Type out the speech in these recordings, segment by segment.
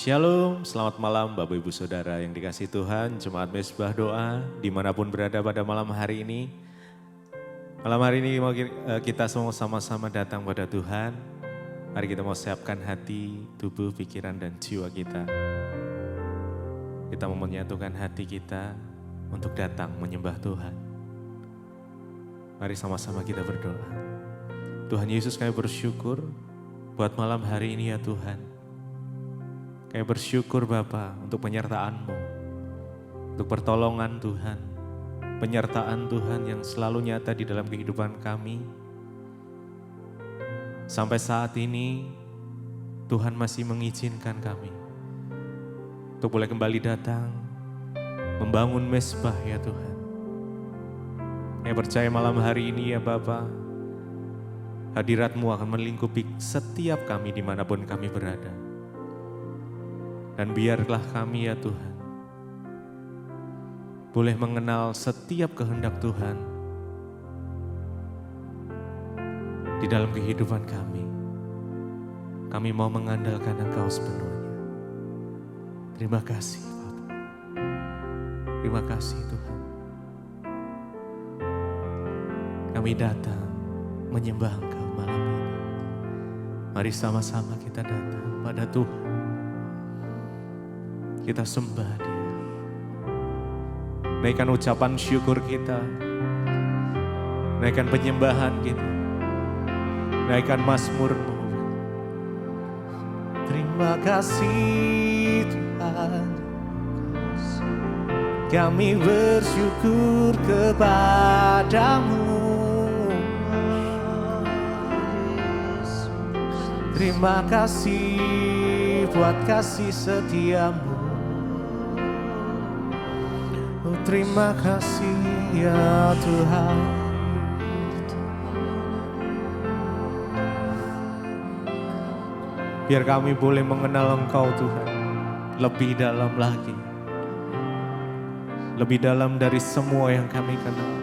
Shalom, selamat malam Bapak Ibu Saudara yang dikasihi Tuhan, Jemaat Mezbah Doa, dimanapun berada pada malam hari ini. Malam hari ini kita semua sama-sama datang pada Tuhan. Mari kita mau siapkan hati, tubuh, pikiran, dan jiwa kita. Kita mau menyatukan hati kita untuk datang menyembah Tuhan. Mari sama-sama kita berdoa. Tuhan Yesus, kami bersyukur buat malam hari ini ya Tuhan. Kami bersyukur Bapa untuk penyertaan-Mu, untuk pertolongan Tuhan, penyertaan Tuhan yang selalu nyata di dalam kehidupan kami. Sampai saat ini Tuhan masih mengizinkan kami untuk boleh kembali datang, membangun mezbah ya Tuhan. Kami percaya malam hari ini ya Bapa, hadirat-Mu akan melingkupi setiap kami dimanapun kami berada. Dan biarlah kami ya Tuhan, boleh mengenal setiap kehendak Tuhan di dalam kehidupan kami. Kami mau mengandalkan Engkau sepenuhnya. Terima kasih Bapak. Terima kasih Tuhan. Kami datang menyembah Engkau malam ini. Mari sama-sama kita datang pada Tuhan. Kita sembah Dia. Naikkan ucapan syukur kita. Naikkan penyembahan kita. Naikkan mazmur-Mu. Terima kasih Tuhan. Kami bersyukur kepada-Mu. Terima kasih buat kasih setia-Mu. Terima kasih ya Tuhan. Biar kami boleh mengenal Engkau Tuhan lebih dalam lagi. Lebih dalam dari semua yang kami kenal.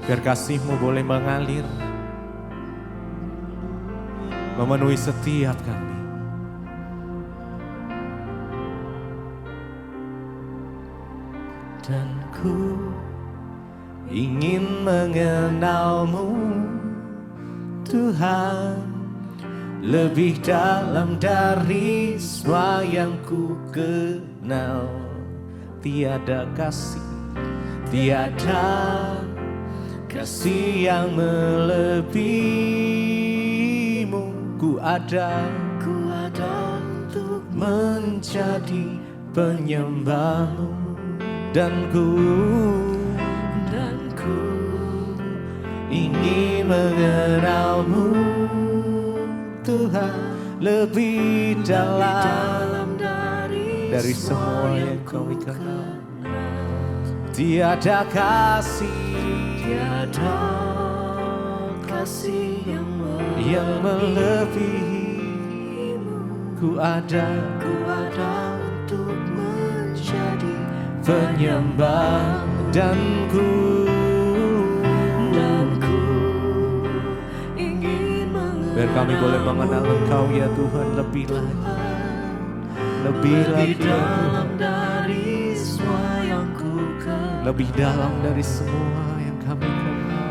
Biar kasih-Mu boleh mengalir, memenuhi setiap kami. Dan ku ingin mengenal-Mu Tuhan, lebih dalam dari semua yang ku kenal. Tiada kasih, tiada kasih yang melebihi-Mu. Ku ada untuk menjadi penyembah-Mu. Dan ku ingin mengenal-Mu Tuhan, lebih dalam dari semua yang kami kenal. Tiada kasih yang melebihi-Mu. Ku ada untuk menjadi penyembah. Dan ku ingin mengenal. Biar kami boleh mengenal Engkau ya Tuhan lebih lagi. Lebih lagi dalam dari semua yang ku kenal. Lebih dalam dari semua yang kami kenal.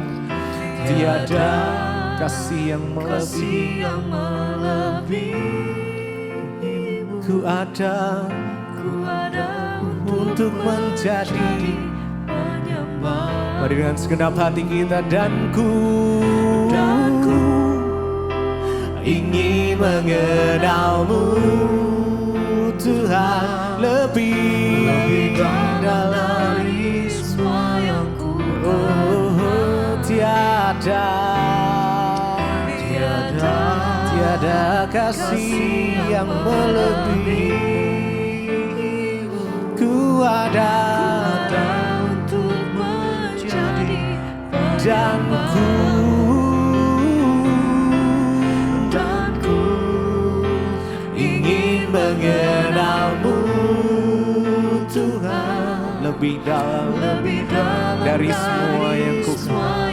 Tiada kasih yang melebihi-Mu. Ku ada untuk menjadi penyembah. Mari dengan segenap hati kita. Dan ku ingin mengenal-Mu Tuhan, lebih dalam dari semua yang ku kenal. Tiada kasih yang melebihi. Ku ada untuk menjadi dan ku ingin mengenal-Mu Tuhan, lebih dalam dari semua yang ku kenal.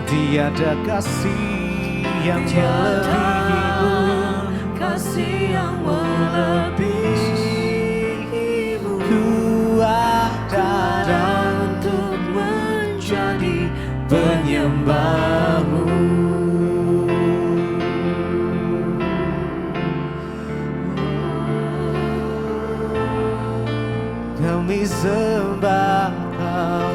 Tiada kasih yang melebihimu, kasih yang melebihimu. ku ada untuk menjadi penyembahmu. Kami sembah Kau,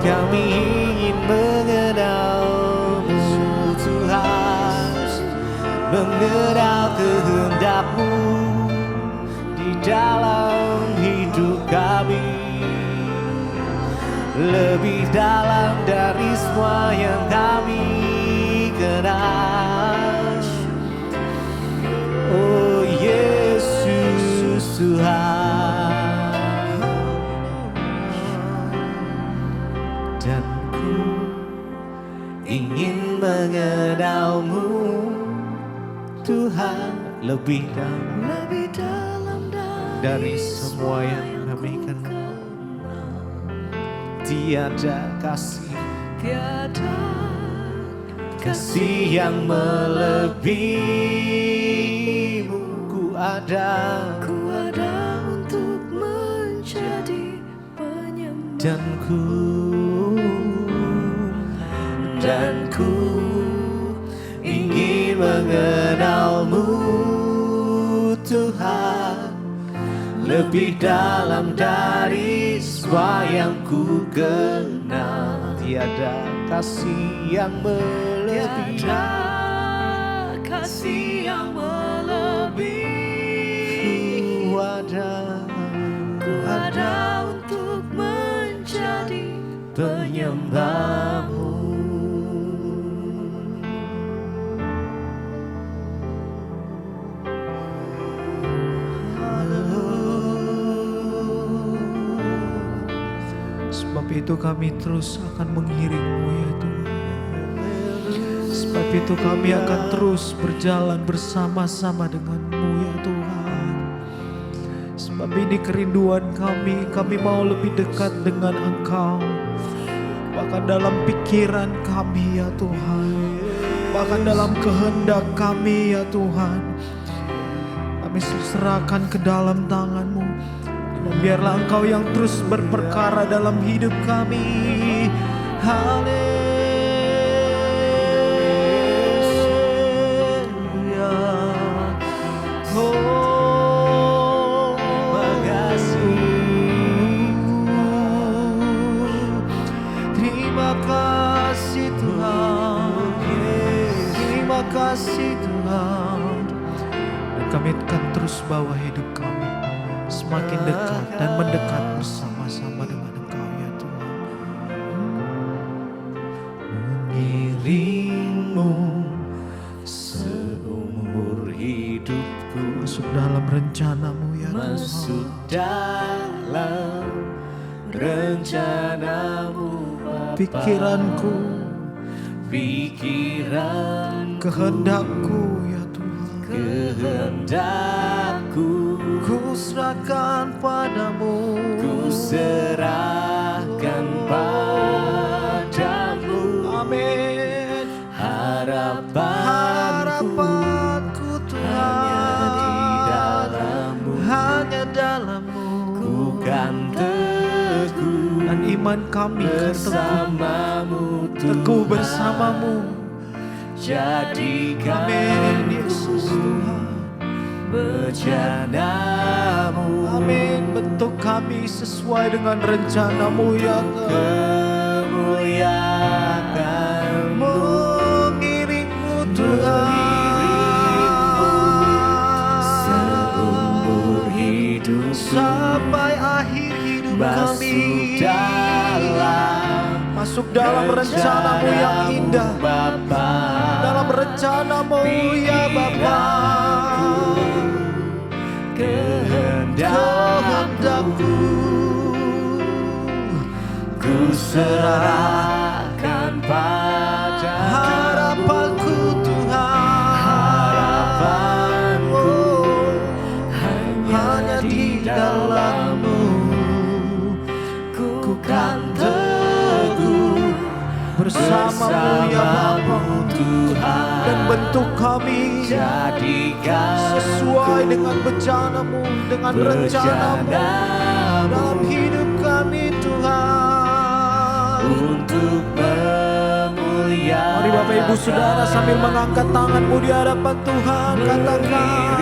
kami ingin mengenal-Mu Tuhan, mengenal kehendak-Mu di dalam hidup kami, lebih dalam dari semua yang kami kenal. Oh Yesus Tuhan, dan ku ingin mengenal-Mu Tuhan lebih dalam dari semua yang kami kenal. Tiada kasih yang melebihimu. Ku ada untuk menjadi penyembah. Dan ku ingin mengenal-Mu Tuhan lebih dalam dari semua yang ku kenal. Tiada kasih yang melebihi, kasih yang melebihi. Ku ada untuk menjadi penyembah-Mu. Sebab itu kami terus akan mengiring-Mu ya Tuhan. Sebab itu kami akan terus berjalan bersama-sama dengan-Mu ya Tuhan. Sebab ini kerinduan kami mau lebih dekat dengan Engkau. Bahkan dalam pikiran kami ya Tuhan, bahkan dalam kehendak kami ya Tuhan, kami serahkan ke dalam tangan-Mu. Dan biarlah Engkau yang terus berperkara dalam hidup kami. Haleluya. Oh, terima kasih Tuhan. Terima kasih Tuhan. Dan kami akan terus bawa hidup kami semakin dekat dan mendekat bersama-sama dengan Engkau ya Tuhan. Mengiring-Mu seumur hidupku, masuk dalam rencana-Mu ya Tuhan. masuk dalam rencana-Mu Bapa. Pikiranku, kehendakku ya Tuhan, kehendakku ku serahkan padamu. ku serahkan padamu. Amin. Harapanku Tuhan, hanya dalam-Mu. ku kan teguh Dan iman kami kan bersamamu teguh bersama-Mu. Jadikan Amin Yesus Tuhan. bejana-Mu. Amin. Bentuk kami sesuai dengan rencana-Mu ya Tuhan. Kemuliaan-Mu, Mengiring-Mu Tuhan seumur hidup sampai akhir hidup kami. Masuk dalam rencana-Mu yang indah, Bapa. dalam rencana-Mu ya Bapa. Kehendakku ku serahkan pada harapanku Tuhan. Harapanku hanya di dalam-Mu. ku kan teguh bersama-Mu ya Bapa, Tuhan, dan bentuk kami jadikan sesuai dengan bencana-Mu, dengan rencana-Mu dalam hidup kami Tuhan. untuk memuliakan Mari Bapak Ibu Saudara sambil mengangkat tanganmu di hadapan Tuhan, katakan,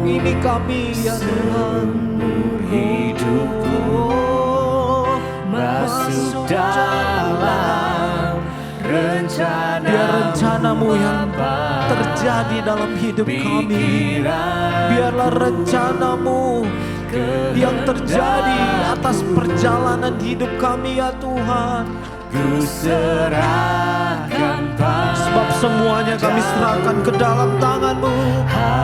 ini kami ya Tuhan. hidupku masuk dalam rencana. Biar rencana-Mu yang terjadi dalam hidup kami. Biarlah rencana-Mu yang terjadi atas perjalanan hidup kami ya Tuhan. Ku serahkan Sebab semuanya kami serahkan ke dalam tangan-Mu.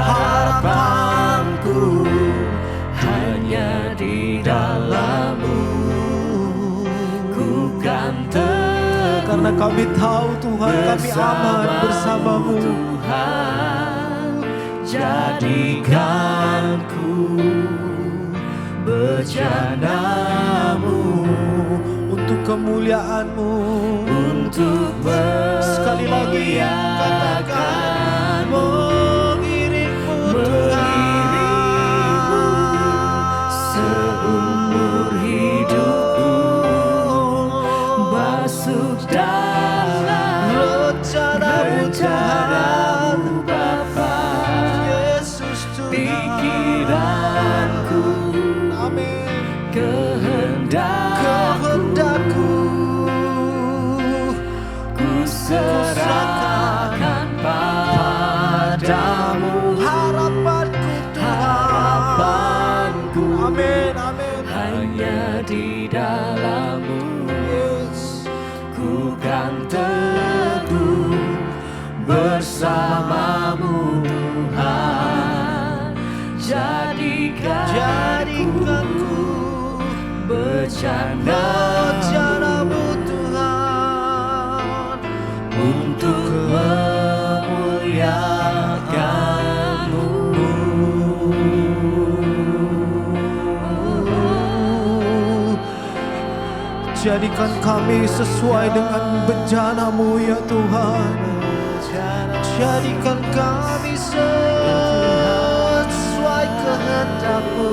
harapanku hanya di dalam-Mu. Ku kan teguh Karena kami tahu Tuhan kami aman bersama-Mu. Tuhan, jadikan ku bejana-Mu Untuk kemuliaan-Mu. untuk Sekali lagi katakan, mengiringmu Tuhan. seumur hidupku masuk dalam rencana-Mu Bapa. Yesus Tuhan. Pikiranku, Amin. kehendakku ku serahkan padamu. Harapanku Tuhan. Harapanku Amin, amin. hanya di dalam-Mu. Yes. Ku kan teguh bersama-Mu Tuhan. Jadikanku bejana-Mu Tuhan. untuk memuliakan-Mu. Jadikan kami sesuai dengan bencana-Mu ya Tuhan. Jadikan kami sesuai kehendak-Mu.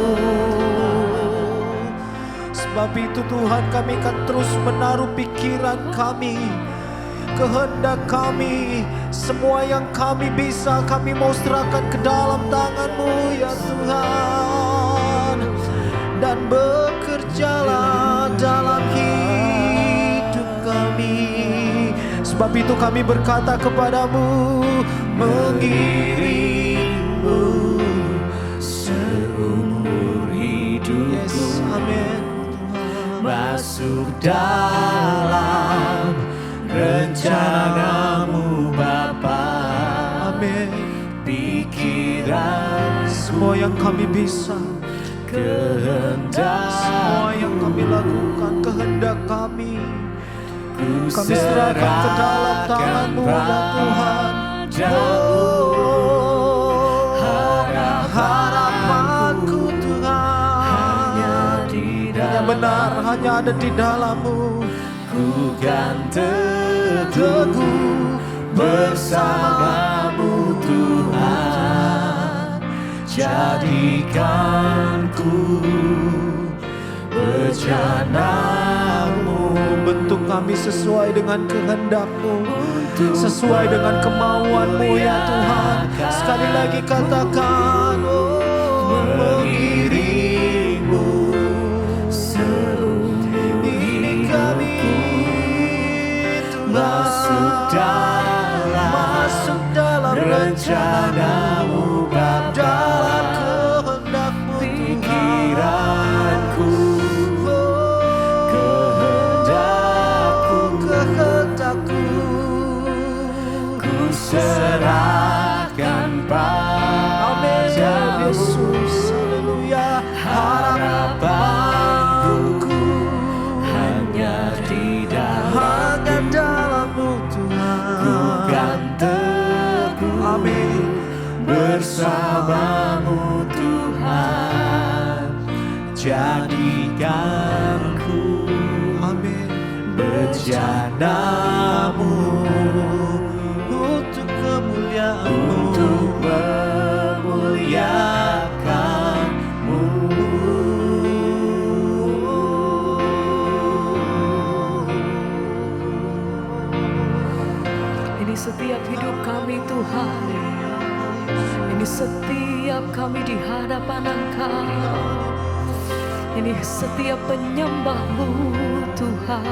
Sebab itu Tuhan kami akan terus menaruh pikiran kami, kehendak kami, semua yang kami bisa kami mau serahkan ke dalam tangan-Mu ya Tuhan. Dan bekerjalah dalam hidup kami. Sebab itu kami berkata kepadamu, mengiringmu Seumur hidupku Yes, amin. masuk dalam rencana-Mu Bapa. Amin. Pikiran, Semua yang kami bisa, kehendak, semua yang kami lakukan, kehendak kami ku serahkan ke dalam tangan-Mu ya Tuhan. Oh, harapanku Tuhan hanya benar, hanya ada di dalam-Mu. ku kan teguh bersama-Mu Tuhan. Jadikan ku bejana-Mu. Bentuk kami sesuai dengan kehendak-Mu, sesuai dengan kemauan-Mu ya Tuhan. Sekali lagi katakan, oh, mengiringmu. Ini kami Tuhan, masuk dalam rencana-Mu, dalam kehendak-Mu Pikiranku, kehendakku. ku serahkan Amin padamu. Yesus, haleluya. Harapanku Hanya di dalam-Mu Tuhan. ku kan teguh Amin. bersama-Mu Tuhan. Jadikan ku Amin. bejana Rencanamu untuk kemuliaan-Mu, Untuk memuliakan-Mu. Ini setiap hidup kami Tuhan, ini setiap kami di hadapan Engkau, ini setiap penyembah-Mu Tuhan.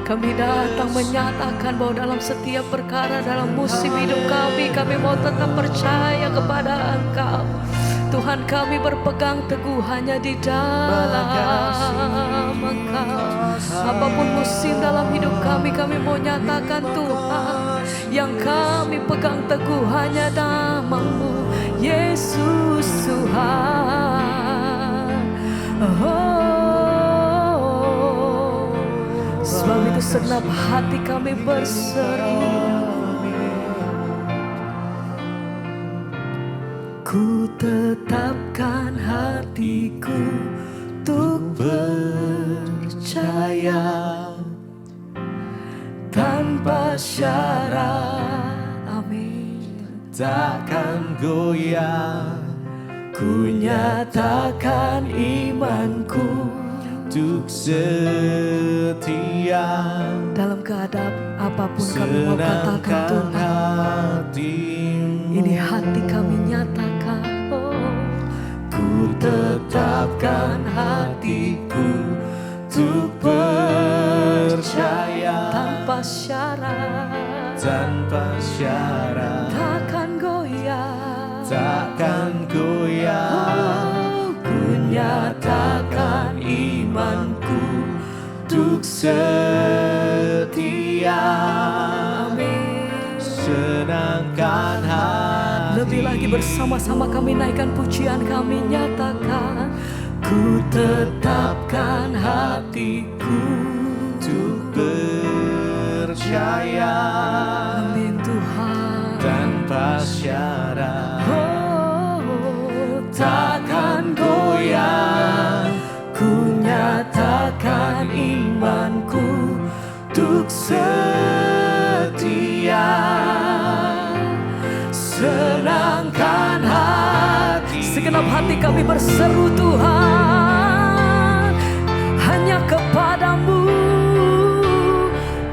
Kami datang menyatakan bahwa dalam setiap perkara dalam musim hidup kami mau tetap percaya kepada Engkau. Tuhan, kami berpegang teguh hanya di dalam Engkau. Apapun musim dalam hidup kami mau nyatakan Tuhan, yang kami pegang teguh hanya nama-Mu, Yesus Tuhan. Sebab itu segenap hati kami berseru, ku tetapkan hatiku untuk percaya tanpa syarat. Amin. Takkan goyah, Ku nyatakan imanku untuk setia. dalam keadaan apapun kami mau katakan Tuhan. Hatimu, Ini hati kami nyatakan, oh, ku tetapkan hatiku untuk percaya tanpa syarat, tanpa syarat. takkan goyah, Takkan goyah, oh, ku nyatakan imanku untuk setia. Amin. Senangkan hati, Lebih lagi bersama-sama kami naikkan pujian, kami nyatakan, ku tetapkan hatiku untuk percaya amin Tuhan. tanpa syarat. Oh, Takkan goyah, ku nyatakan imanku untuk setia. Senangkan hati, segenap hati kami berseru Tuhan, hanya kepadamu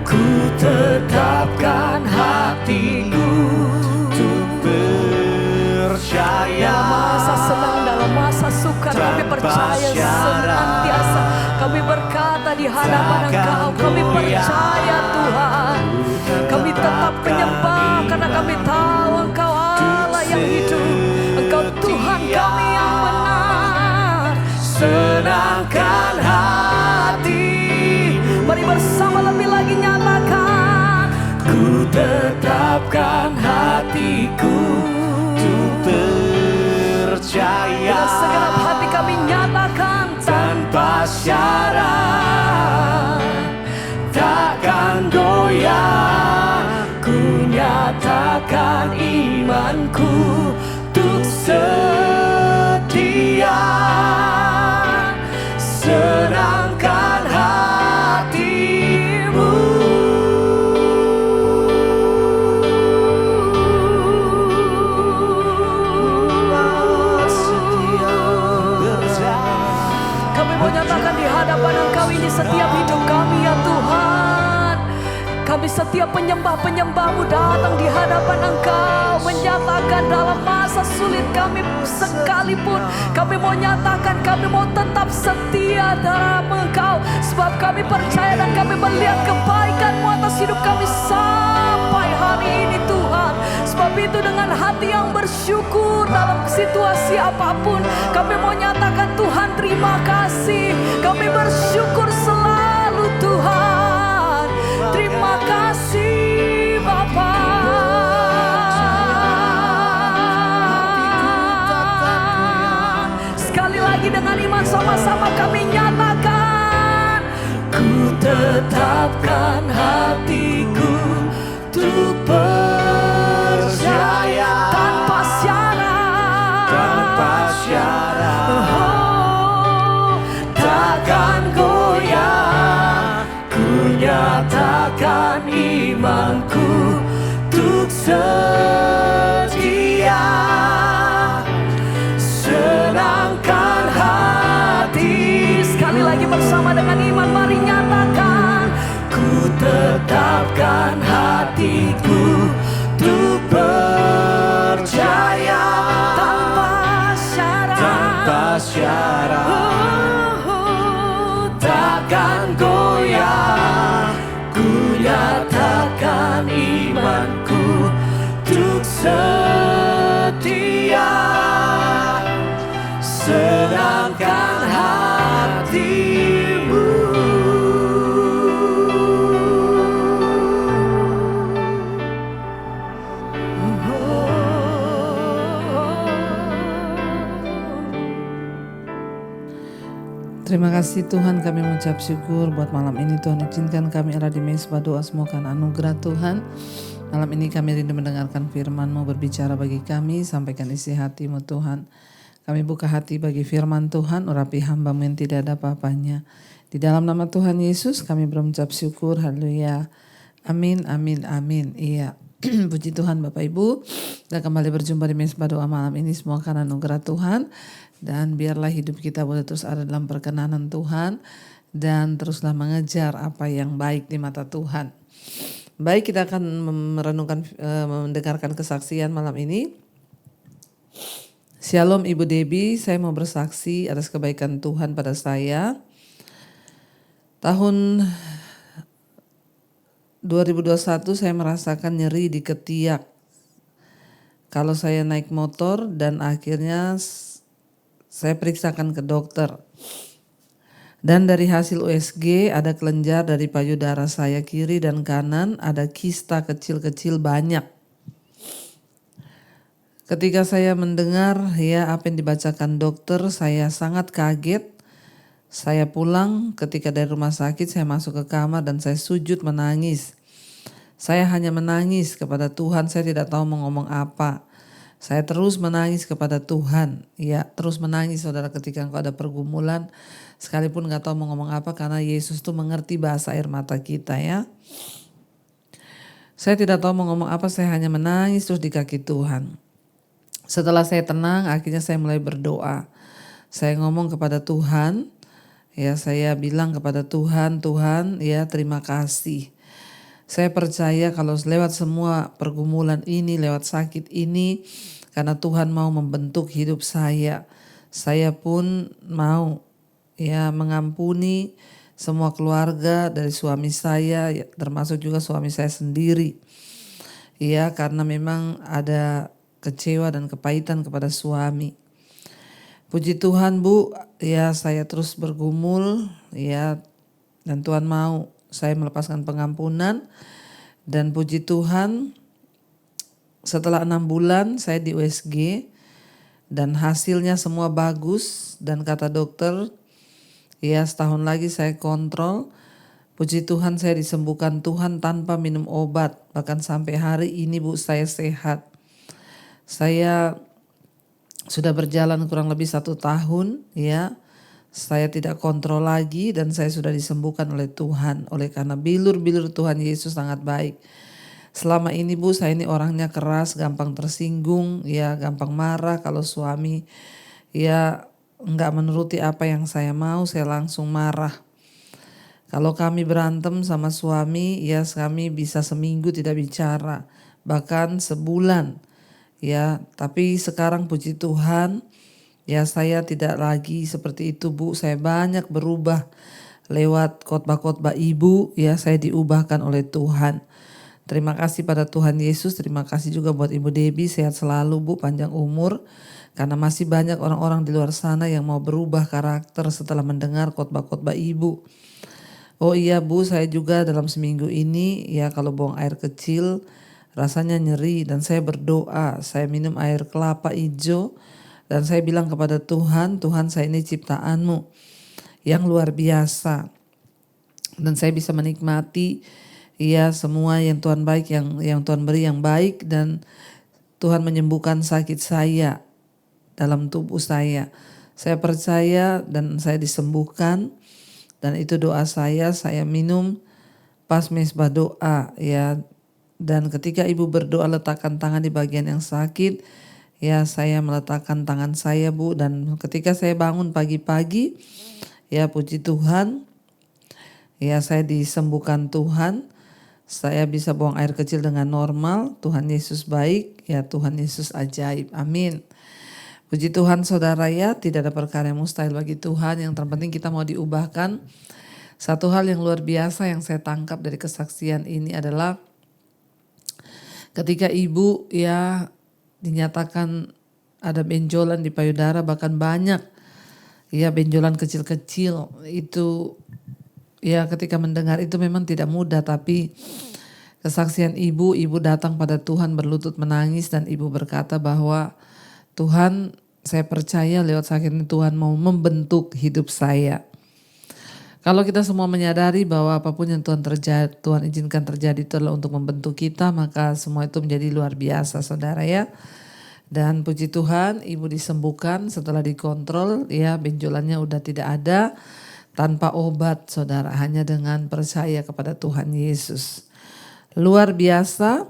ku tetapkan hatiku untuk percaya. dalam masa senang, dalam masa suka kami Tanpa percaya syarat. senantiasa kami berkata di hadapan Engkau, kami percaya Tuhan, kami tetap menyembah karena kami tahu Engkau Allah yang hidup, Engkau Tuhan kami yang benar. Senangkan hati, Mari bersama lebih lagi nyatakan, ku tetapkan hatiku untuk percaya dengan segenap hati kami nyatakan, tanpa syarat. Takkan goyah, ku nyatakan imanku untuk setia. Senangkan hatimu, setia berjalan. kami mau nyatakan di hadapan Engkau, ini setiap hidup kami ya Tuhan. Kami setiap penyembah-penyembah-Mu datang di hadapan Engkau, menyatakan dalam masa sulit kami sekalipun, kami mau nyatakan kami mau tetap setia dalam Engkau. Sebab kami percaya dan kami melihat kebaikan-Mu atas hidup kami sampai hari ini Tuhan. Sebab itu dengan hati yang bersyukur dalam situasi apapun, kami mau nyatakan Tuhan terima kasih. Kami bersyukur selalu Tuhan. Terima kasih Bapa. Sekali lagi dengan iman sama-sama kami nyatakan, Ku tetapkan hatiku untuk percaya tanpa syarat, tanpa syarat. oh, Takkan goyah, ku nyatakan imanku untuk setia. Senangkan hati. Sekali lagi bersama dengan iman, mari nyatakan. Ku tetapkan hatiku untuk percaya tanpa syarat, takkan goyah. Ku nyatakan imanku untuk setia. Senangkan hatimu. Terima kasih Tuhan, kami mengucap syukur buat malam ini. Tuhan izinkan kami ada di mezbah doa, semoga anugerah Tuhan. Malam ini kami rindu mendengarkan firman-Mu, berbicara bagi kami, sampaikan isi hati-Mu Tuhan. Kami buka hati bagi firman Tuhan, urapi hamba-Mu yang tidak ada apa-apanya. Di dalam nama Tuhan Yesus kami berucap syukur, haleluya. Amin, amin, amin. Iya. Puji Tuhan Bapak Ibu, kita kembali berjumpa di mezbah doa malam ini, semua karena anugerah Tuhan. Dan biarlah hidup kita boleh terus ada dalam perkenanan Tuhan, dan teruslah mengejar apa yang baik di mata Tuhan. Baik, kita akan merenungkan, mendengarkan kesaksian malam ini. Shalom Ibu Debbie, saya mau bersaksi atas kebaikan Tuhan pada saya. Tahun 2021 saya merasakan nyeri di ketiak kalau saya naik motor, dan akhirnya saya periksakan ke dokter. Dan dari hasil USG ada kelenjar dari payudara saya kiri dan kanan, ada kista kecil-kecil banyak. Ketika saya mendengar apa yang dibacakan dokter, saya sangat kaget. Saya pulang, ketika dari rumah sakit saya masuk ke kamar dan saya sujud menangis. Saya hanya menangis kepada Tuhan, saya tidak tahu mau ngomong apa. Saya terus menangis kepada Tuhan. Ya, terus menangis saudara ketika engkau ada pergumulan. Sekalipun gak tahu mau ngomong apa, karena Yesus tuh mengerti bahasa air mata kita ya. Saya tidak tahu mau ngomong apa, saya hanya menangis terus di kaki Tuhan. Setelah saya tenang, akhirnya saya mulai berdoa. Saya ngomong kepada Tuhan, ya saya bilang kepada Tuhan, Tuhan ya terima kasih. Saya percaya kalau lewat semua pergumulan ini, lewat sakit ini, karena Tuhan mau membentuk hidup saya pun mau ya mengampuni semua keluarga dari suami saya, ya, termasuk juga suami saya sendiri. Ya, karena memang ada kecewa dan kepahitan kepada suami. Puji Tuhan Bu, ya saya terus bergumul ya, dan Tuhan mau saya melepaskan pengampunan. Dan puji Tuhan setelah 6 bulan saya di USG dan hasilnya semua bagus, dan kata dokter ya setahun lagi saya kontrol. Puji Tuhan saya disembuhkan Tuhan tanpa minum obat, bahkan sampai hari ini Bu saya sehat. Saya sudah berjalan kurang lebih 1 tahun ya. Saya tidak kontrol lagi dan saya sudah disembuhkan oleh Tuhan. Oleh karena bilur-bilur Tuhan Yesus sangat baik. Selama ini Bu saya ini orangnya keras, gampang tersinggung, ya gampang marah kalau suami ya enggak menuruti apa yang saya mau, saya langsung marah. Kalau kami berantem sama suami ya kami bisa seminggu tidak bicara, bahkan sebulan ya. Tapi sekarang puji Tuhan ya saya tidak lagi seperti itu Bu, saya banyak berubah lewat khotbah-khotbah Ibu ya, saya diubahkan oleh Tuhan. Terima kasih pada Tuhan Yesus, terima kasih juga buat Ibu Debbie, sehat selalu Bu, panjang umur. Karena masih banyak orang-orang di luar sana yang mau berubah karakter setelah mendengar khotbah-khotbah Ibu. Oh iya Bu, saya juga dalam seminggu ini ya kalau buang air kecil rasanya nyeri, dan saya berdoa, saya minum air kelapa hijau. Dan saya bilang kepada Tuhan, Tuhan saya ini ciptaan-Mu yang luar biasa. Dan saya bisa menikmati ya semua yang Tuhan baik, yang Tuhan beri yang baik, dan Tuhan menyembuhkan sakit saya dalam tubuh saya. Saya percaya dan saya disembuhkan, dan itu doa saya minum pas mesbah doa ya. Dan ketika ibu berdoa letakkan tangan di bagian yang sakit, ya saya meletakkan tangan saya Bu. Dan ketika saya bangun pagi-pagi, ya puji Tuhan, ya saya disembuhkan Tuhan. Saya bisa buang air kecil dengan normal. Tuhan Yesus baik, ya Tuhan Yesus ajaib. Amin. Puji Tuhan saudara ya, tidak ada perkara yang mustahil bagi Tuhan. Yang terpenting kita mau diubahkan. Satu hal yang luar biasa yang saya tangkap dari kesaksian ini adalah ketika ibu ya dinyatakan ada benjolan di payudara, bahkan banyak ya benjolan kecil-kecil itu. Ya ketika mendengar itu memang tidak mudah, tapi kesaksian ibu datang pada Tuhan berlutut menangis dan ibu berkata bahwa Tuhan, saya percaya lewat sakit ini Tuhan mau membentuk hidup saya. Kalau kita semua menyadari bahwa apapun yang Tuhan izinkan terjadi itu adalah untuk membentuk kita, maka semua itu menjadi luar biasa saudara ya. Dan puji Tuhan ibu disembuhkan setelah dikontrol ya, benjolannya udah tidak ada. Tanpa obat saudara, hanya dengan percaya kepada Tuhan Yesus. Luar biasa.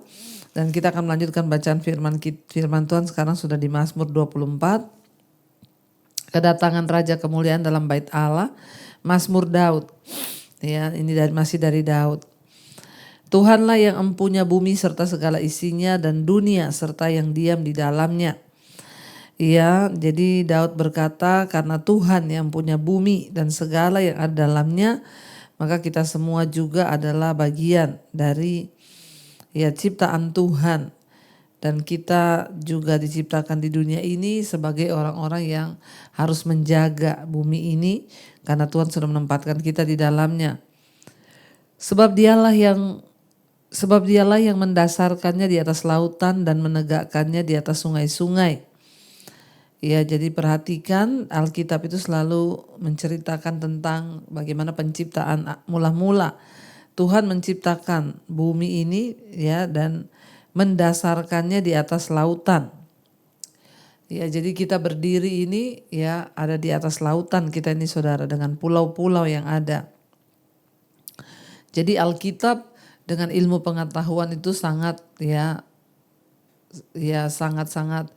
Dan kita akan melanjutkan bacaan firman Tuhan sekarang sudah di Mazmur 24. Kedatangan Raja Kemuliaan dalam bait Allah. Mazmur Daud. Ya, ini masih dari Daud. Tuhanlah yang empunya bumi serta segala isinya dan dunia serta yang diam di dalamnya. Ya, jadi Daud berkata karena Tuhan yang punya bumi dan segala yang ada dalamnya, maka kita semua juga adalah bagian dari ya ciptaan Tuhan. Dan kita juga diciptakan di dunia ini sebagai orang-orang yang harus menjaga bumi ini karena Tuhan sudah menempatkan kita di dalamnya. Sebab dialah yang mendasarkannya di atas lautan dan menegakkannya di atas sungai-sungai. Ya, jadi perhatikan Alkitab itu selalu menceritakan tentang bagaimana penciptaan mula-mula. Tuhan menciptakan bumi ini ya dan mendasarkannya di atas lautan. Ya, jadi kita berdiri ini ya ada di atas lautan kita ini saudara dengan pulau-pulau yang ada. Jadi Alkitab dengan ilmu pengetahuan itu sangat sangat-sangat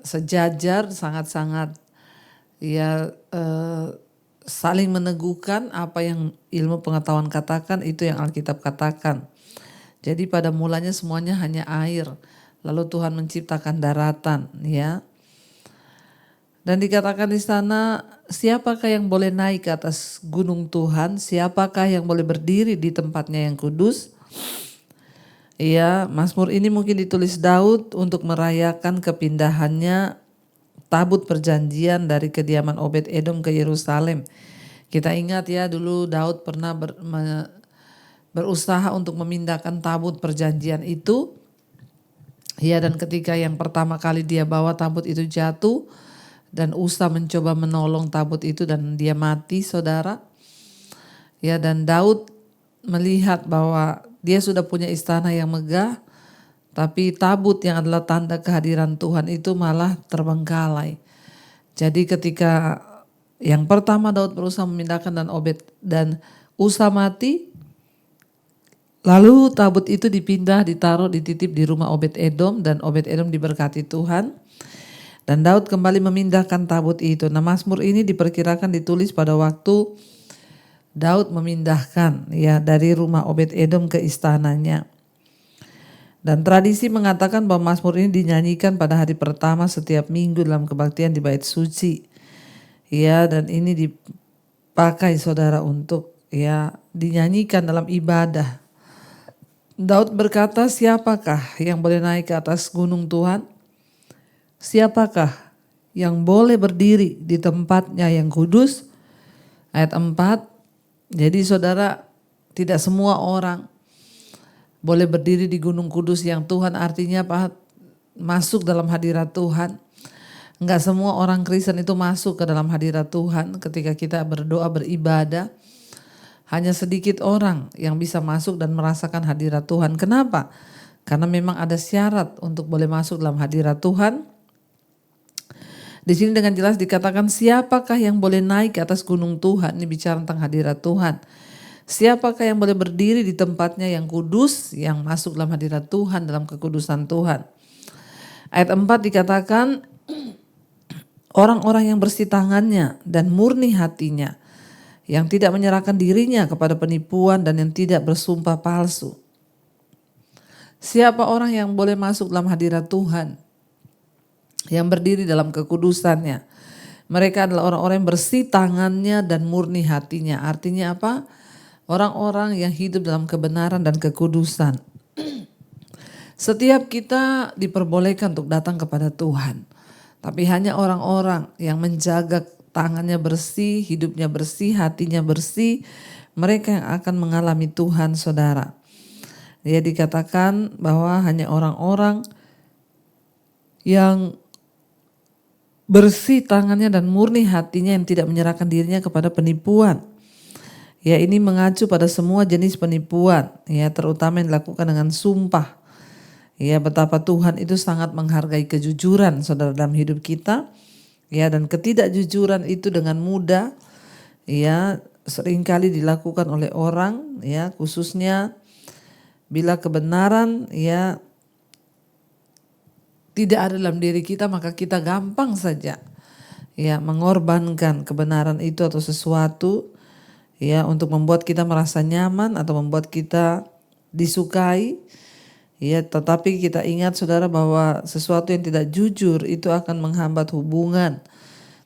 sejajar, sangat-sangat saling meneguhkan apa yang ilmu pengetahuan katakan itu yang Alkitab katakan. Jadi pada mulanya semuanya hanya air, lalu Tuhan menciptakan daratan ya. Dan dikatakan di sana, siapakah yang boleh naik ke atas gunung Tuhan? Siapakah yang boleh berdiri di tempatnya yang kudus? Ya, Mazmur ini mungkin ditulis Daud untuk merayakan kepindahannya tabut perjanjian dari kediaman Obed Edom ke Yerusalem. Kita ingat ya dulu Daud pernah berusaha untuk memindahkan tabut perjanjian itu. Ya, dan ketika yang pertama kali dia bawa tabut itu jatuh dan Usa mencoba menolong tabut itu dan dia mati saudara. Ya, dan Daud melihat bahwa dia sudah punya istana yang megah, tapi tabut yang adalah tanda kehadiran Tuhan itu malah terbengkalai. Jadi ketika yang pertama Daud berusaha memindahkan dan Obed dan Usa mati, lalu tabut itu ditaruh, dititip di rumah Obed Edom dan Obed Edom diberkati Tuhan. Dan Daud kembali memindahkan tabut itu. Nah, Mazmur ini diperkirakan ditulis pada waktu Daud memindahkan ya dari rumah Obed Edom ke istananya. Dan tradisi mengatakan bahwa Mazmur ini dinyanyikan pada hari pertama setiap minggu dalam kebaktian di bait suci. Ya, dan ini dipakai saudara untuk ya dinyanyikan dalam ibadah. Daud berkata, siapakah yang boleh naik ke atas gunung Tuhan? Siapakah yang boleh berdiri di tempatnya yang kudus? Ayat 4. Jadi saudara, tidak semua orang boleh berdiri di gunung kudus yang Tuhan artinya apa? Masuk dalam hadirat Tuhan. Enggak semua orang Kristen itu masuk ke dalam hadirat Tuhan ketika kita berdoa beribadah. Hanya sedikit orang yang bisa masuk dan merasakan hadirat Tuhan. Kenapa? Karena memang ada syarat untuk boleh masuk dalam hadirat Tuhan. Di sini dengan jelas dikatakan siapakah yang boleh naik ke atas gunung Tuhan. Ini bicara tentang hadirat Tuhan. Siapakah yang boleh berdiri di tempatnya yang kudus, yang masuk dalam hadirat Tuhan, dalam kekudusan Tuhan. Ayat 4 dikatakan, orang-orang yang bersih tangannya dan murni hatinya, yang tidak menyerahkan dirinya kepada penipuan dan yang tidak bersumpah palsu. Siapa orang yang boleh masuk dalam hadirat Tuhan, yang berdiri dalam kekudusannya? Mereka adalah orang-orang yang bersih tangannya dan murni hatinya. Artinya apa? Orang-orang yang hidup dalam kebenaran dan kekudusan. Setiap kita diperbolehkan untuk datang kepada Tuhan. Tapi hanya orang-orang yang menjaga tangannya bersih, hidupnya bersih, hatinya bersih, mereka yang akan mengalami Tuhan, saudara. Dia dikatakan bahwa hanya orang-orang yang bersih tangannya dan murni hatinya, yang tidak menyerahkan dirinya kepada penipuan. Ya, ini mengacu pada semua jenis penipuan, ya, terutama yang dilakukan dengan sumpah. Ya, betapa Tuhan itu sangat menghargai kejujuran, saudara, dalam hidup kita. Ya, dan ketidakjujuran itu dengan mudah, ya, seringkali dilakukan oleh orang, ya, khususnya bila kebenaran, ya, tidak ada dalam diri kita, maka kita gampang saja, ya, mengorbankan kebenaran itu atau sesuatu, ya, untuk membuat kita merasa nyaman atau membuat kita disukai. Ya, tetapi kita ingat, saudara, bahwa sesuatu yang tidak jujur itu akan menghambat hubungan.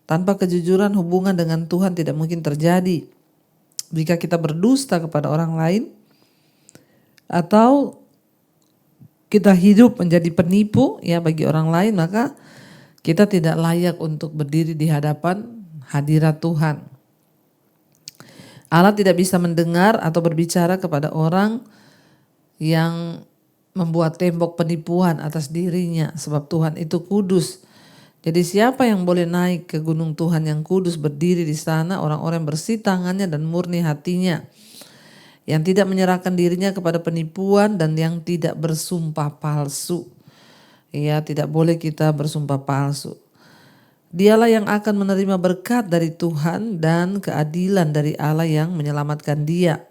Tanpa kejujuran, hubungan dengan Tuhan tidak mungkin terjadi. Jika kita berdusta kepada orang lain atau kita hidup menjadi penipu, ya, bagi orang lain, maka kita tidak layak untuk berdiri di hadapan hadirat Tuhan. Allah tidak bisa mendengar atau berbicara kepada orang yang membuat tembok penipuan atas dirinya, sebab Tuhan itu kudus. Jadi siapa yang boleh naik ke gunung Tuhan yang kudus, berdiri di sana? Orang-orang yang bersih tangannya dan murni hatinya, yang tidak menyerahkan dirinya kepada penipuan dan yang tidak bersumpah palsu. Ya, tidak boleh kita bersumpah palsu. Dialah yang akan menerima berkat dari Tuhan dan keadilan dari Allah yang menyelamatkan dia.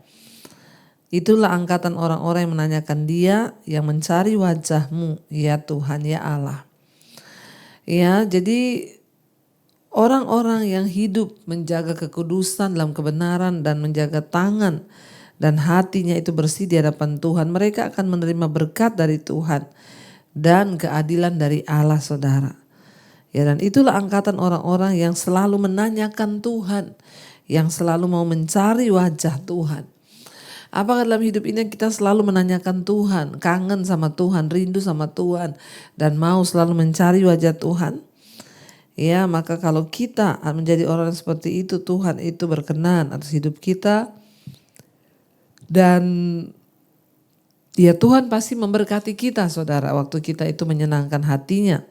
Itulah angkatan orang-orang yang menanyakan dia, yang mencari wajah-Mu, ya Tuhan, ya Allah. Ya, jadi orang-orang yang hidup menjaga kekudusan dalam kebenaran dan menjaga tangan dan hatinya itu bersih di hadapan Tuhan, mereka akan menerima berkat dari Tuhan dan keadilan dari Allah, saudara. Ya, dan itulah angkatan orang-orang yang selalu menanyakan Tuhan, yang selalu mau mencari wajah Tuhan. Apakah dalam hidup ini kita selalu menanyakan Tuhan, kangen sama Tuhan, rindu sama Tuhan, dan mau selalu mencari wajah Tuhan? Ya, maka kalau kita menjadi orang seperti itu, Tuhan itu berkenan atas hidup kita. Dan ya, Tuhan pasti memberkati kita, saudara, waktu kita itu menyenangkan hatinya.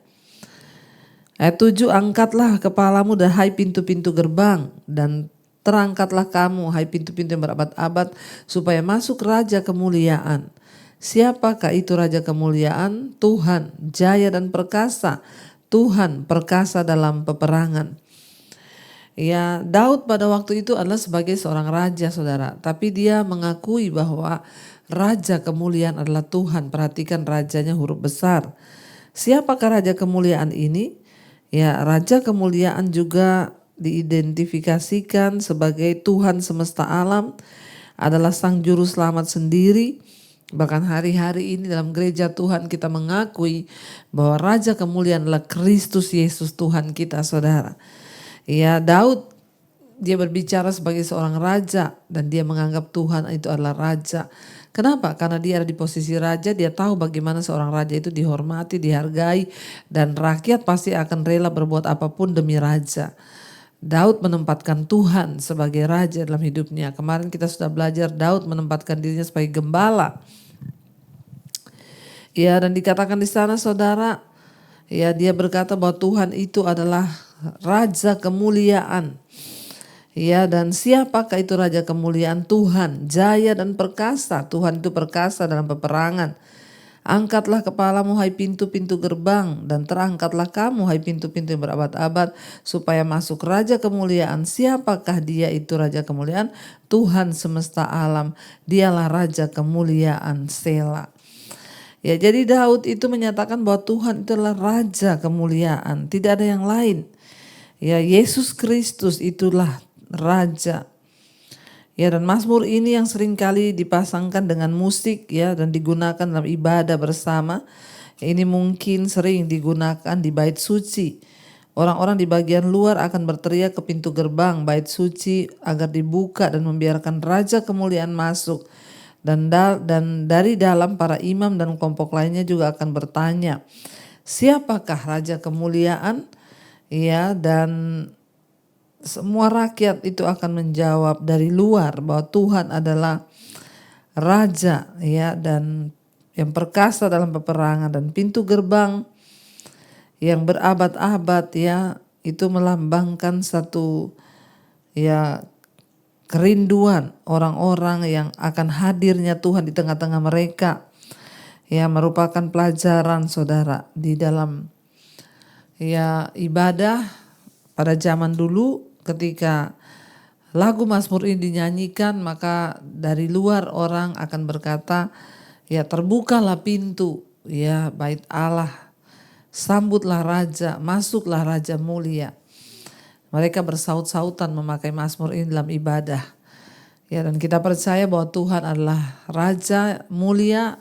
Ayat 7, angkatlah kepalamu hai pintu-pintu gerbang, dan terangkatlah kamu hai pintu-pintu yang berabad-abad, supaya masuk Raja kemuliaan. Siapakah itu Raja kemuliaan? Tuhan, jaya dan perkasa. Tuhan, perkasa dalam peperangan. Ya, Daud pada waktu itu adalah sebagai seorang raja, saudara. Tapi dia mengakui bahwa Raja kemuliaan adalah Tuhan. Perhatikan rajanya huruf besar. Siapakah Raja kemuliaan ini? Ya, Raja kemuliaan juga diidentifikasikan sebagai Tuhan semesta alam, adalah Sang Juru Selamat sendiri. Bahkan hari-hari ini dalam gereja Tuhan kita mengakui bahwa Raja kemuliaan adalah Kristus Yesus Tuhan kita, saudara. Ya, Daud dia berbicara sebagai seorang raja dan dia menganggap Tuhan itu adalah raja. Kenapa? Karena dia ada di posisi raja, dia tahu bagaimana seorang raja itu dihormati, dihargai, dan rakyat pasti akan rela berbuat apapun demi raja. Daud menempatkan Tuhan sebagai raja dalam hidupnya. Kemarin kita sudah belajar Daud menempatkan dirinya sebagai gembala. Ya, dan dikatakan di sana, saudara, ya, dia berkata bahwa Tuhan itu adalah Raja kemuliaan. Ya, dan siapakah itu Raja kemuliaan? Tuhan, jaya dan perkasa. Tuhan itu perkasa dalam peperangan. Angkatlah kepalamu hai pintu-pintu gerbang, dan terangkatlah kamu hai pintu-pintu yang berabad-abad, supaya masuk Raja kemuliaan. Siapakah dia itu Raja kemuliaan? Tuhan semesta alam, dialah Raja kemuliaan. Sela. Ya, jadi Daud itu menyatakan bahwa Tuhan itu adalah Raja kemuliaan, tidak ada yang lain. Ya, Yesus Kristus itulah Raja. Ya, dan Mazmur ini yang seringkali dipasangkan dengan musik ya, dan digunakan dalam ibadah bersama. Ini mungkin sering digunakan di bait suci. Orang-orang di bagian luar akan berteriak ke pintu gerbang bait suci agar dibuka dan membiarkan Raja kemuliaan masuk. Dan dari dalam para imam dan kelompok lainnya juga akan bertanya, siapakah Raja kemuliaan? Ya, dan semua rakyat itu akan menjawab dari luar bahwa Tuhan adalah Raja ya, dan yang perkasa dalam peperangan, dan pintu gerbang yang berabad-abad ya, itu melambangkan satu ya kerinduan orang-orang yang akan hadirnya Tuhan di tengah-tengah mereka. Ya, merupakan pelajaran saudara di dalam ya ibadah pada zaman dulu. Ketika lagu Mazmur ini dinyanyikan, maka dari luar orang akan berkata, ya terbukalah pintu ya bait Allah, sambutlah Raja, masuklah Raja mulia. Mereka bersaut-sautan memakai Mazmur ini dalam ibadah. Ya, dan kita percaya bahwa Tuhan adalah Raja mulia.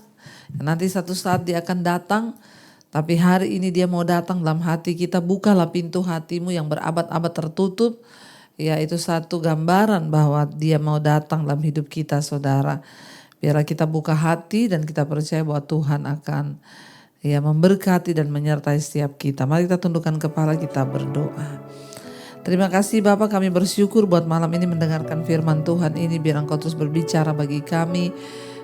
Nanti satu saat dia akan datang, tapi hari ini dia mau datang dalam hati kita. Bukalah pintu hatimu yang berabad-abad tertutup. Ya, itu satu gambaran bahwa dia mau datang dalam hidup kita saudara. Biarlah kita buka hati dan kita percaya bahwa Tuhan akan ya memberkati dan menyertai setiap kita. Mari kita tundukkan kepala, kita berdoa. Terima kasih Bapa, kami bersyukur buat malam ini mendengarkan firman Tuhan ini. Biar Engkau terus berbicara bagi kami.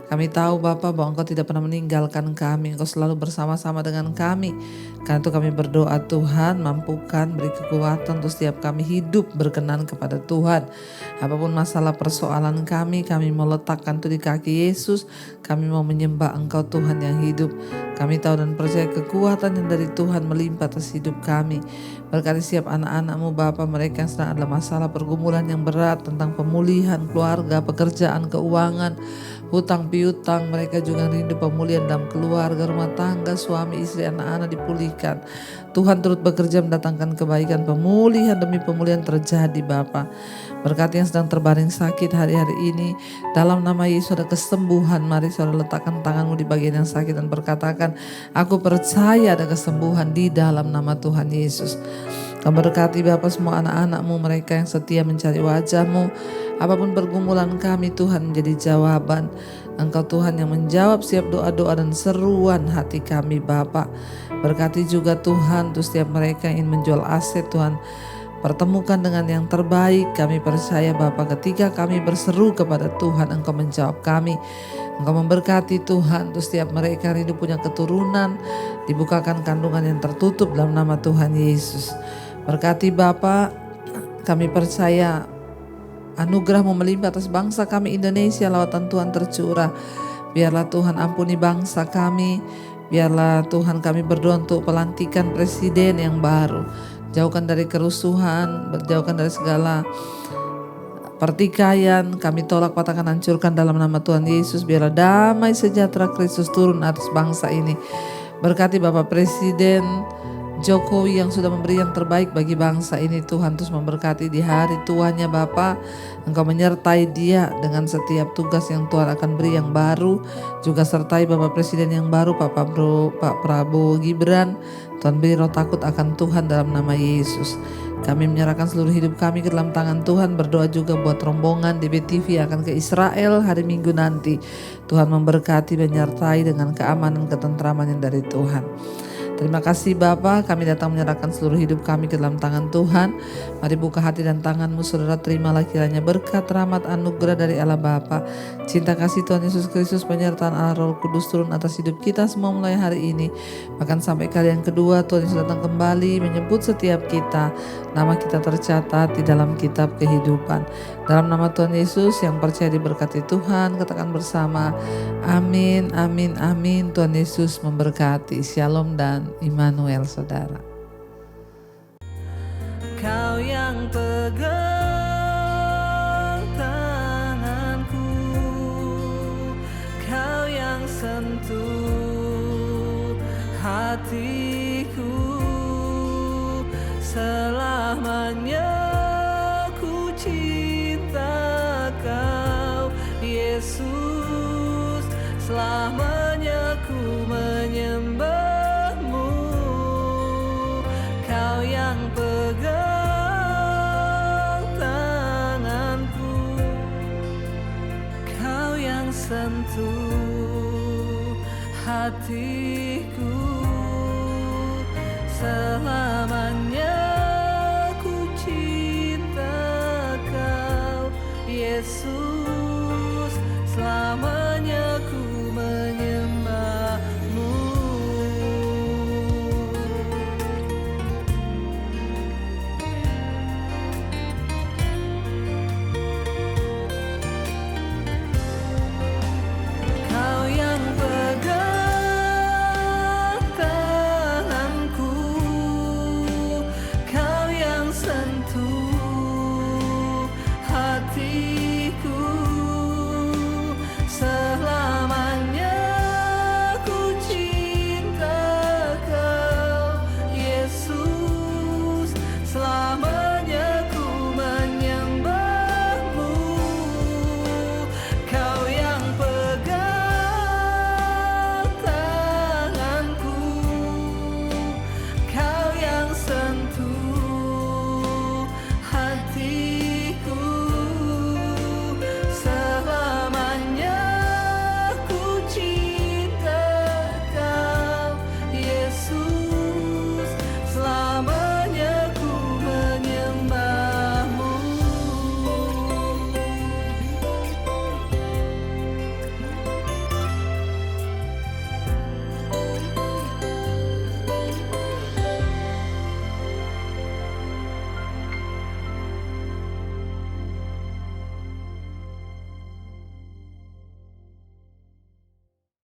Kami tahu Bapa bahwa Engkau tidak pernah meninggalkan kami. Engkau selalu bersama-sama dengan kami. Karena itu kami berdoa, Tuhan mampukan, beri kekuatan untuk setiap kami hidup berkenan kepada Tuhan. Apapun masalah persoalan kami mau letakkan itu di kaki Yesus. Kami mau menyembah Engkau Tuhan yang hidup. Kami tahu dan percaya kekuatan yang dari Tuhan melimpah atas hidup kami. Berkati setiap anak-anak-Mu Bapa, mereka yang sedang ada masalah pergumulan yang berat tentang pemulihan keluarga, pekerjaan, keuangan, hutang piutang. Mereka juga rindu pemulihan dalam keluarga, rumah tangga, suami, istri, anak-anak dipulihkan. Tuhan turut bekerja mendatangkan kebaikan, pemulihan demi pemulihan terjadi Bapa. Berkati yang sedang terbaring sakit hari-hari ini, dalam nama Yesus ada kesembuhan. Mari saudara letakkan tanganmu di bagian yang sakit dan berkatakan, aku percaya ada kesembuhan di dalam nama Tuhan Yesus. Kau berkati Bapa semua anak-anak-Mu, mereka yang setia mencari wajah-Mu. Apapun pergumulan kami Tuhan menjadi jawaban. Engkau Tuhan yang menjawab setiap doa-doa dan seruan hati kami Bapa. Berkati juga Tuhan untuk setiap mereka yang ingin menjual aset Tuhan. Pertemukan dengan yang terbaik. Kami percaya Bapa, ketika kami berseru kepada Tuhan, Engkau menjawab kami. Engkau memberkati Tuhan untuk setiap mereka rindu punya keturunan. Dibukakan kandungan yang tertutup dalam nama Tuhan Yesus. Berkati Bapa, kami percaya anugerah-Mu melimpah atas bangsa kami Indonesia. Lawatan Tuhan tercurah. Biarlah Tuhan ampuni bangsa kami. Biarlah Tuhan kami berdoa untuk pelantikan presiden yang baru. Jauhkan dari kerusuhan, berjauhkan dari segala pertikaian. Kami tolak, patahkan, hancurkan dalam nama Tuhan Yesus. Biarlah damai sejahtera Kristus turun atas bangsa ini. Berkati Bapak Presiden Jokowi yang sudah memberi yang terbaik bagi bangsa ini. Tuhan terus memberkati di hari tuanya Bapa. Engkau menyertai dia dengan setiap tugas yang Tuhan akan beri yang baru. Juga sertai Bapak Presiden yang baru Pak Prabowo Gibran. Tuhan beri roh takut akan Tuhan dalam nama Yesus. Kami menyerahkan seluruh hidup kami ke dalam tangan Tuhan. Berdoa juga buat rombongan DBTV yang akan ke Israel hari Minggu nanti. Tuhan memberkati, menyertai dengan keamanan, ketentraman yang dari Tuhan. Terima kasih Bapa, kami datang menyerahkan seluruh hidup kami ke dalam tangan Tuhan. Mari buka hati dan tanganmu, saudara, terimalah kiranya berkat, rahmat, anugerah dari Allah Bapa, cinta kasih Tuhan Yesus Kristus, penyertaan Allah Roh Kudus turun atas hidup kita semua mulai hari ini. Bahkan sampai kali yang kedua Tuhan Yesus datang kembali menyebut setiap kita, nama kita tercatat di dalam kitab kehidupan. Dalam nama Tuhan Yesus yang percaya diberkati Tuhan, katakan bersama, amin, amin, amin. Tuhan Yesus memberkati. Shalom dan Immanuel, saudara. Kau yang pegang tanganku, Kau yang sentuh hatiku, selamanya ku cinta Kau, Yesus, selamanya ku menyembahmu. Kau yang pegang tanganku, Kau yang sentuh hati.